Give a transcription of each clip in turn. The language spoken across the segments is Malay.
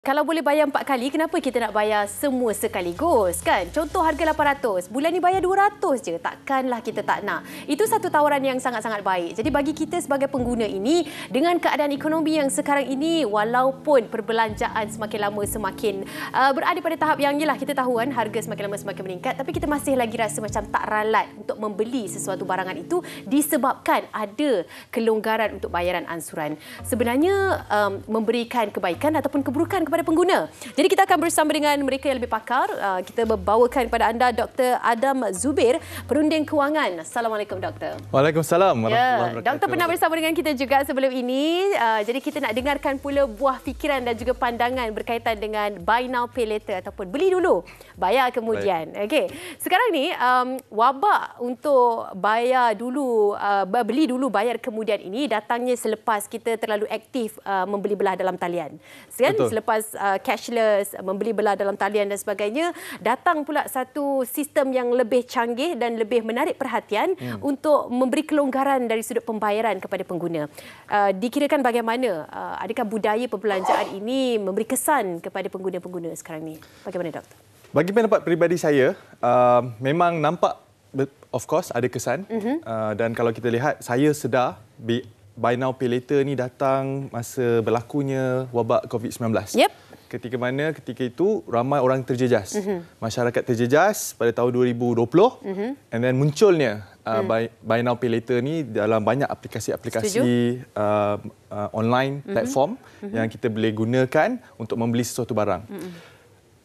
Kalau boleh bayar 4 kali, kenapa kita nak bayar semua sekaligus, kan? Contoh harga 800, bulan ni bayar 200 je. Takkanlah kita tak nak. Itu satu tawaran yang sangat-sangat baik. Jadi bagi kita sebagai pengguna ini, dengan keadaan ekonomi yang sekarang ini, walaupun perbelanjaan semakin lama semakin berada pada tahap yang yelah kita tahu kan, harga semakin lama semakin meningkat, tapi kita masih lagi rasa macam tak ralat untuk membeli sesuatu barangan itu disebabkan ada kelonggaran untuk bayaran ansuran. Sebenarnya memberikan kebaikan ataupun keburukan kepada pengguna. Jadi kita akan bersama dengan mereka yang lebih pakar. Kita membawakan kepada anda Dr. Adam Zubir, Perunding Kewangan. Assalamualaikum Doktor. Waalaikumsalam. Doktor pernah bersama dengan kita juga sebelum ini. Jadi kita nak dengarkan pula buah fikiran dan juga pandangan berkaitan dengan buy now pay later ataupun beli dulu, bayar kemudian. Okey. Sekarang ni wabak untuk bayar dulu, beli dulu bayar kemudian ini datangnya selepas kita terlalu aktif membeli belah dalam talian. Kan? Selepas cashless, membeli belah dalam talian dan sebagainya, datang pula satu sistem yang lebih canggih dan lebih menarik perhatian untuk memberi kelonggaran dari sudut pembayaran kepada pengguna. Dikirakan bagaimana? Adakah budaya perbelanjaan ini memberi kesan kepada pengguna-pengguna sekarang ni? Bagaimana Doktor? Bagi pendapat peribadi saya, memang nampak of course ada kesan. Dan kalau kita lihat, saya sedar buy now pay later ni datang masa berlakunya wabak COVID-19. Yep. Ketika itu ramai orang terjejas. Masyarakat terjejas pada tahun 2020. And then munculnya buy now pay later ni dalam banyak aplikasi-aplikasi online platform yang kita boleh gunakan untuk membeli sesuatu barang.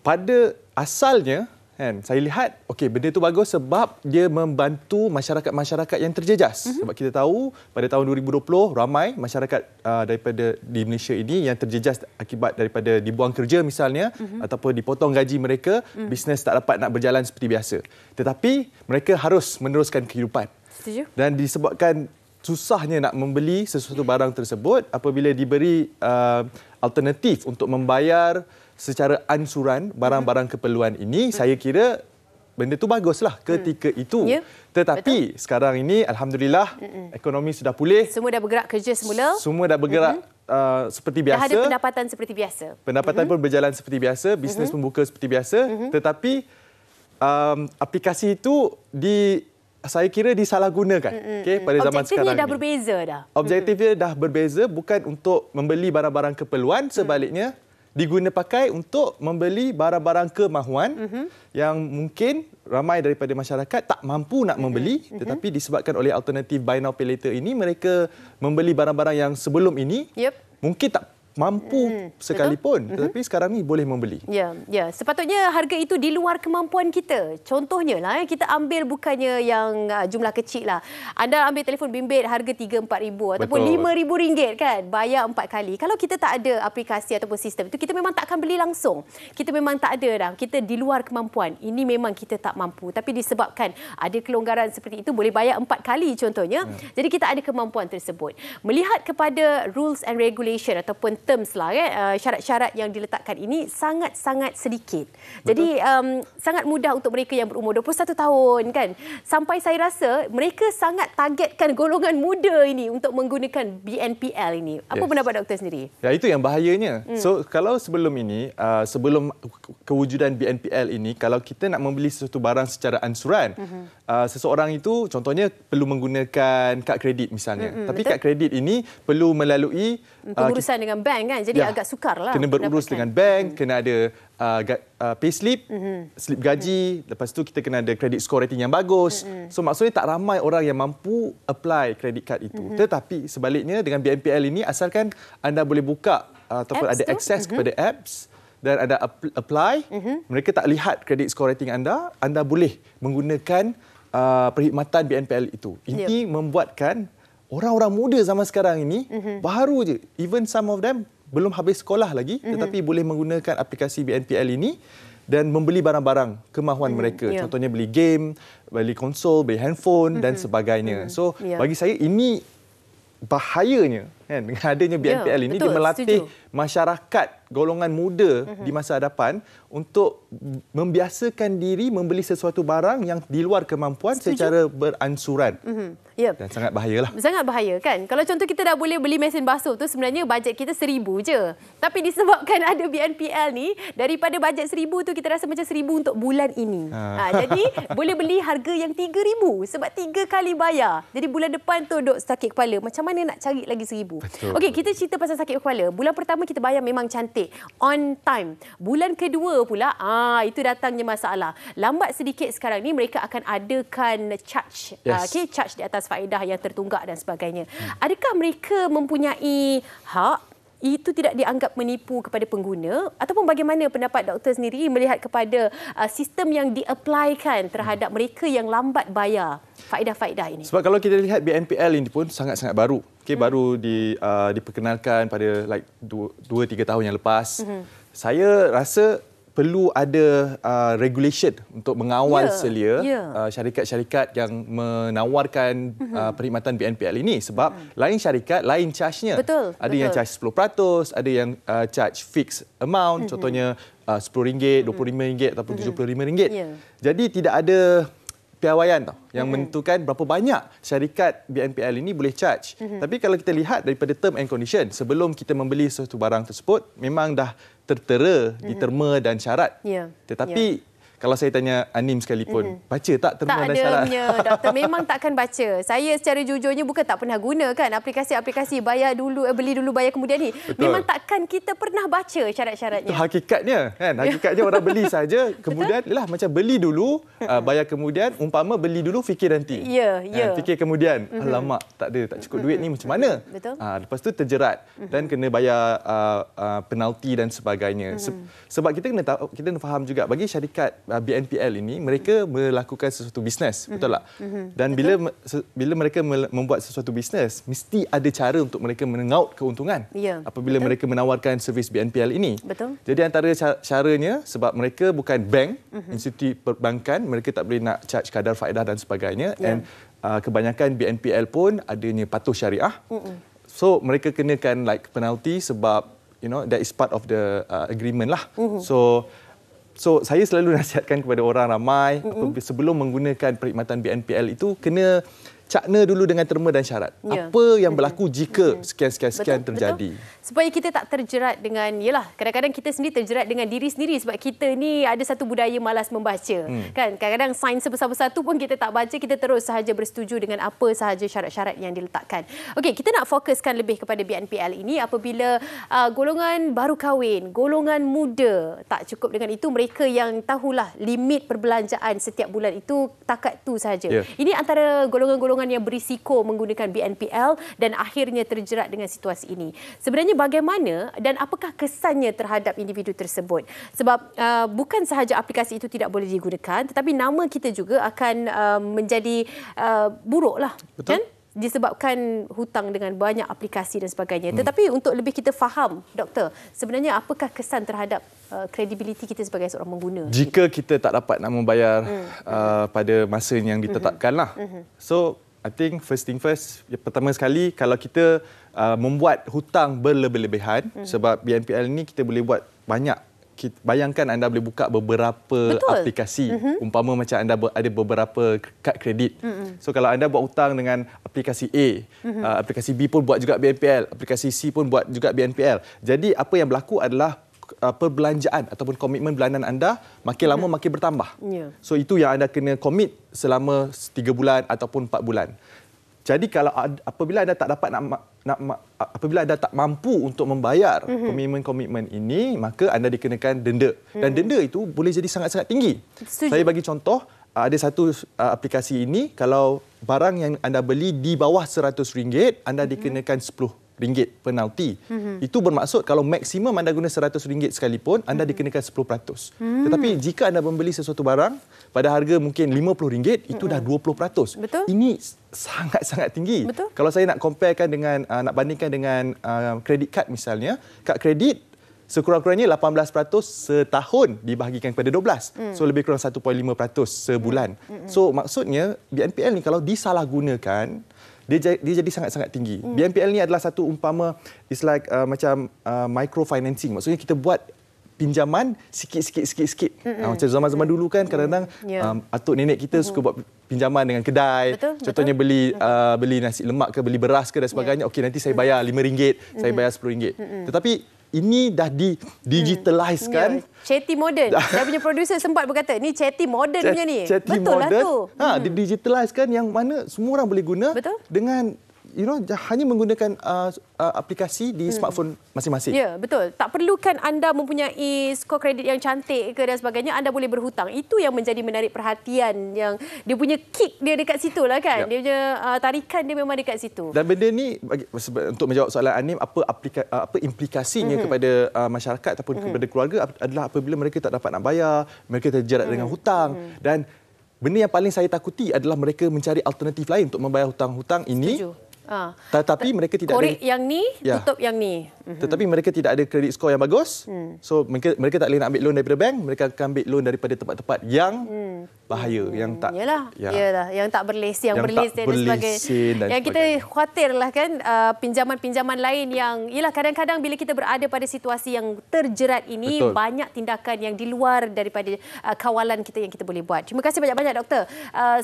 Pada asalnya kan, saya lihat benda itu bagus sebab dia membantu masyarakat-masyarakat yang terjejas. Sebab kita tahu pada tahun 2020 ramai masyarakat daripada di Malaysia ini yang terjejas akibat daripada dibuang kerja misalnya ataupun dipotong gaji mereka, bisnes tak dapat nak berjalan seperti biasa. Tetapi mereka harus meneruskan kehidupan. Setuju. Dan disebabkan susahnya nak membeli sesuatu barang tersebut, apabila diberi alternatif untuk membayar secara ansuran barang-barang keperluan ini, saya kira benda itu baguslah ketika itu. Tetapi sekarang ini alhamdulillah ekonomi sudah pulih. Semua dah bergerak kerja semula. Semua dah bergerak seperti biasa. Dah ada pendapatan seperti biasa. Pendapatan pun berjalan seperti biasa, bisnes membuka seperti biasa. Tetapi aplikasi itu saya kira disalahgunakan pada zaman sekarang. Objektifnya dah berbeza dah. Objektifnya dah berbeza, bukan untuk membeli barang-barang keperluan, sebaliknya diguna pakai untuk membeli barang-barang kemahuan yang mungkin ramai daripada masyarakat tak mampu nak membeli, tetapi disebabkan oleh alternatif buy now pay later ini, mereka membeli barang-barang yang sebelum ini mungkin tak mampu sekalipun, tetapi sekarang ni boleh membeli. Ya. Sepatutnya harga itu di luar kemampuan kita. Contohnya lah, kita ambil bukannya yang jumlah kecil lah. Anda ambil telefon bimbit harga 3-4 ribu ataupun RM5,000 kan, bayar 4 kali. Kalau kita tak ada aplikasi ataupun sistem itu, kita memang tak akan beli langsung. Kita memang tak ada dah. Kita di luar kemampuan. Ini memang kita tak mampu. Tapi disebabkan ada kelonggaran seperti itu, boleh bayar 4 kali contohnya. Jadi kita ada kemampuan tersebut. Melihat kepada rules and regulation ataupun terms lah, syarat-syarat yang diletakkan ini sangat-sangat sedikit. Jadi sangat mudah untuk mereka yang berumur 21 tahun kan. Sampai saya rasa mereka sangat targetkan golongan muda ini untuk menggunakan BNPL ini. Apa pendapat doktor sendiri? Ya, itu yang bahayanya. So kalau sebelum ini, sebelum kewujudan BNPL ini, kalau kita nak membeli sesuatu barang secara ansuran, seseorang itu contohnya perlu menggunakan kad kredit misalnya. Tapi kad kredit ini perlu melalui pengurusan dengan bank kan, jadi agak sukar lah. Kena berurus dengan bank, kena ada payslip, slip gaji, lepas tu kita kena ada credit score rating yang bagus. So maksudnya tak ramai orang yang mampu apply credit card itu. Tetapi sebaliknya dengan BNPL ini, asalkan anda boleh buka ataupun ada akses kepada apps dan ada apply, mereka tak lihat credit score rating anda boleh menggunakan perkhidmatan BNPL itu. Ini membuatkan orang-orang muda zaman sekarang ini baru je, even some of them belum habis sekolah lagi, tetapi boleh menggunakan aplikasi BNPL ini dan membeli barang-barang kemahuan mereka. Contohnya beli game, beli konsol, beli handphone dan sebagainya. So bagi saya ini bahayanya kan, dengan adanya BNPL ini betul, dia melatih masyarakat golongan muda di masa hadapan untuk membiasakan diri membeli sesuatu barang yang di luar kemampuan secara beransuran. Dan sangat bahayalah. Sangat bahaya kan. Kalau contoh kita dah boleh beli mesin basuh tu sebenarnya bajet kita 1,000 je. Tapi disebabkan ada BNPL ni, daripada bajet 1,000 tu kita rasa macam 1,000 untuk bulan ini. Jadi boleh beli harga yang 3,000 sebab 3 kali bayar. Jadi bulan depan tu duk sakit kepala. Macam mana nak cari lagi 1,000? Okey, kita cerita pasal sakit kepala. Bulan pertama kita bayar memang cantik. On time. Bulan kedua pula, itu datangnya masalah. Lambat sedikit sekarang ni mereka akan adakan charge. Charge di atas faedah yang tertunggak dan sebagainya. Adakah mereka mempunyai hak itu tidak dianggap menipu kepada pengguna, ataupun bagaimana pendapat doktor sendiri melihat kepada sistem yang di-applykan terhadap mereka yang lambat bayar faedah-faedah ini? Sebab kalau kita lihat BNPL ini pun sangat-sangat baru. Baru diperkenalkan pada 2-3 tahun yang lepas. Saya rasa perlu ada regulation untuk mengawal selia syarikat-syarikat yang menawarkan perkhidmatan BNPL ini, sebab lain syarikat lain charge-nya. Ada yang charge 10%, ada yang charge fixed amount, contohnya RM10, RM25 ataupun RM75. Jadi tidak ada piawaian yang menentukan berapa banyak syarikat BNPL ini boleh charge. Tapi kalau kita lihat daripada term and condition, sebelum kita membeli sesuatu barang tersebut memang dah tertera di terma dan syarat. Tetapi kalau saya tanya Anim sekalipun, baca tak terma dan syarat? Tak adanya, doktor. Memang takkan baca. Saya secara jujurnya bukan tak pernah guna kan aplikasi-aplikasi bayar dulu, beli dulu, bayar kemudian ni. Memang takkan kita pernah baca syarat-syaratnya. Itu hakikatnya kan. Hakikatnya orang beli saja, kemudian macam beli dulu, bayar kemudian, umpama beli dulu fikir nanti. Fikir kemudian, alamak tak ada, tak cukup duit ni macam mana? Lepas tu terjerat dan kena bayar penalti dan sebagainya. Sebab kita kena faham juga, bagi syarikat BNPL ini, mereka melakukan sesuatu bisnes, betul tak? Dan bila mereka membuat sesuatu bisnes, mesti ada cara untuk mereka mengaut keuntungan apabila mereka menawarkan servis BNPL ini. Jadi antara caranya, sebab mereka bukan bank, institusi perbankan, mereka tak boleh nak charge kadar faedah dan sebagainya. And kebanyakan BNPL pun adanya patuh syariah. So mereka kenakan penalty sebab that is part of the agreement lah. So saya selalu nasihatkan kepada orang ramai, sebelum menggunakan perkhidmatan BNPL itu, kena cakna dulu dengan terma dan syarat. Apa yang berlaku jika sekian terjadi. Supaya kita tak terjerat dengan, kadang-kadang kita sendiri terjerat dengan diri sendiri sebab kita ni ada satu budaya malas membaca. Kan? Kadang-kadang sains sebesar-besar tu pun kita tak baca, kita terus sahaja bersetuju dengan apa sahaja syarat-syarat yang diletakkan. Okey, kita nak fokuskan lebih kepada BNPL ini apabila golongan baru kahwin, golongan muda, tak cukup dengan itu, mereka yang tahulah limit perbelanjaan setiap bulan itu takat tu sahaja. Ini antara golongan-golongan yang berisiko menggunakan BNPL dan akhirnya terjerat dengan situasi ini. Sebenarnya bagaimana dan apakah kesannya terhadap individu tersebut? Sebab bukan sahaja aplikasi itu tidak boleh digunakan, tetapi nama kita juga akan menjadi buruklah. Kan? Disebabkan hutang dengan banyak aplikasi dan sebagainya. Tetapi untuk lebih kita faham, doktor, sebenarnya apakah kesan terhadap kredibiliti kita sebagai seorang pengguna? Jika kita tak dapat nak membayar pada masa yang ditetapkan lah. So, I think first thing first, pertama sekali, kalau kita membuat hutang berlebih-lebihan, sebab BNPL ni kita boleh buat banyak. Bayangkan anda boleh buka beberapa aplikasi. Umpama macam anda ada beberapa kad kredit. So kalau anda buat hutang dengan aplikasi A, aplikasi B pun buat juga BNPL, aplikasi C pun buat juga BNPL. Jadi apa yang berlaku adalah perbelanjaan ataupun komitmen bulanan anda makin lama makin bertambah. So itu yang anda kena komit selama 3 bulan ataupun 4 bulan. Jadi kalau apabila anda tak dapat apabila anda tak mampu untuk membayar komitmen-komitmen ini, maka anda dikenakan denda. Dan denda itu boleh jadi sangat-sangat tinggi. Saya bagi contoh, ada satu aplikasi ini, kalau barang yang anda beli di bawah RM100, anda dikenakan RM10 penalti. Itu bermaksud kalau maksimum anda guna RM100 sekalipun, anda dikenakan 10%. Tetapi jika anda membeli sesuatu barang pada harga mungkin RM50, itu dah 20%. Ini sangat-sangat tinggi. Kalau saya nak comparekan dengan, nak bandingkan dengan kredit kad misalnya, kad kredit sekurang-kurangnya 18% setahun dibahagikan kepada 12. So lebih kurang 1.5% sebulan. So maksudnya BNPL ni kalau disalahgunakan, dia jadi sangat-sangat tinggi. BNPL ni adalah satu umpama it's like macam microfinancing. Maksudnya kita buat pinjaman sikit. Macam zaman-zaman dulu kan kadang-kadang atuk nenek kita suka buat pinjaman dengan kedai. Contohnya beli nasi lemak ke, beli beras ke dan sebagainya. Okey, nanti saya bayar RM5, saya bayar RM10. Tetapi ini dah digitalize kan. Chatty modern. Saya punya producer sempat berkata, ni chatty modern punya ni. Chatty betul modern, lah tu. Digitalize kan yang mana semua orang boleh guna dengan hanya menggunakan aplikasi di smartphone masing-masing. Ya, betul. Tak perlukan anda mempunyai skor kredit yang cantik ke dan sebagainya, anda boleh berhutang. Itu yang menjadi menarik perhatian, yang dia punya kick dia dekat situ lah kan. Dia punya tarikan dia memang dekat situ. Dan benda ni untuk menjawab soalan Anim, apa implikasinya kepada masyarakat ataupun kepada keluarga adalah apabila mereka tak dapat nak bayar, mereka terjerat dengan hutang dan benda yang paling saya takuti adalah mereka mencari alternatif lain untuk membayar hutang-hutang ini. Setuju. Tetapi mereka tidak korek yang ni, tutup yang ni. Tetapi mereka tidak ada kredit skor yang bagus. So mereka tak boleh nak ambil loan daripada bank, mereka akan ambil loan daripada tempat-tempat yang bahaya, yang tak Yalah, yang tak berlesen, yang berlesen dan sebagainya. Yang kita khawatirlah kan pinjaman-pinjaman lain yang kadang-kadang bila kita berada pada situasi yang terjerat ini, banyak tindakan yang di luar daripada kawalan kita yang kita boleh buat. Terima kasih banyak-banyak doktor.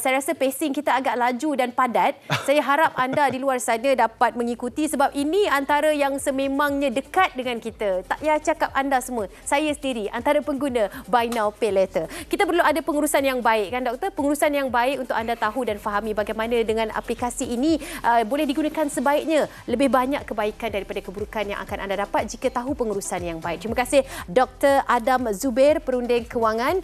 Saya rasa pacing kita agak laju dan padat. Saya harap anda di luar sana dapat mengikuti sebab ini antara yang sememangnya dekat dengan kita. Tak payah cakap anda semua. Saya sendiri antara pengguna Buy Now Pay Later. Kita perlu ada pengurusan yang baik kan doktor? Pengurusan yang baik untuk anda tahu dan fahami bagaimana dengan aplikasi ini boleh digunakan sebaiknya. Lebih banyak kebaikan daripada keburukan yang akan anda dapat jika tahu pengurusan yang baik. Terima kasih Dr. Adam Zubair, Perunding Kewangan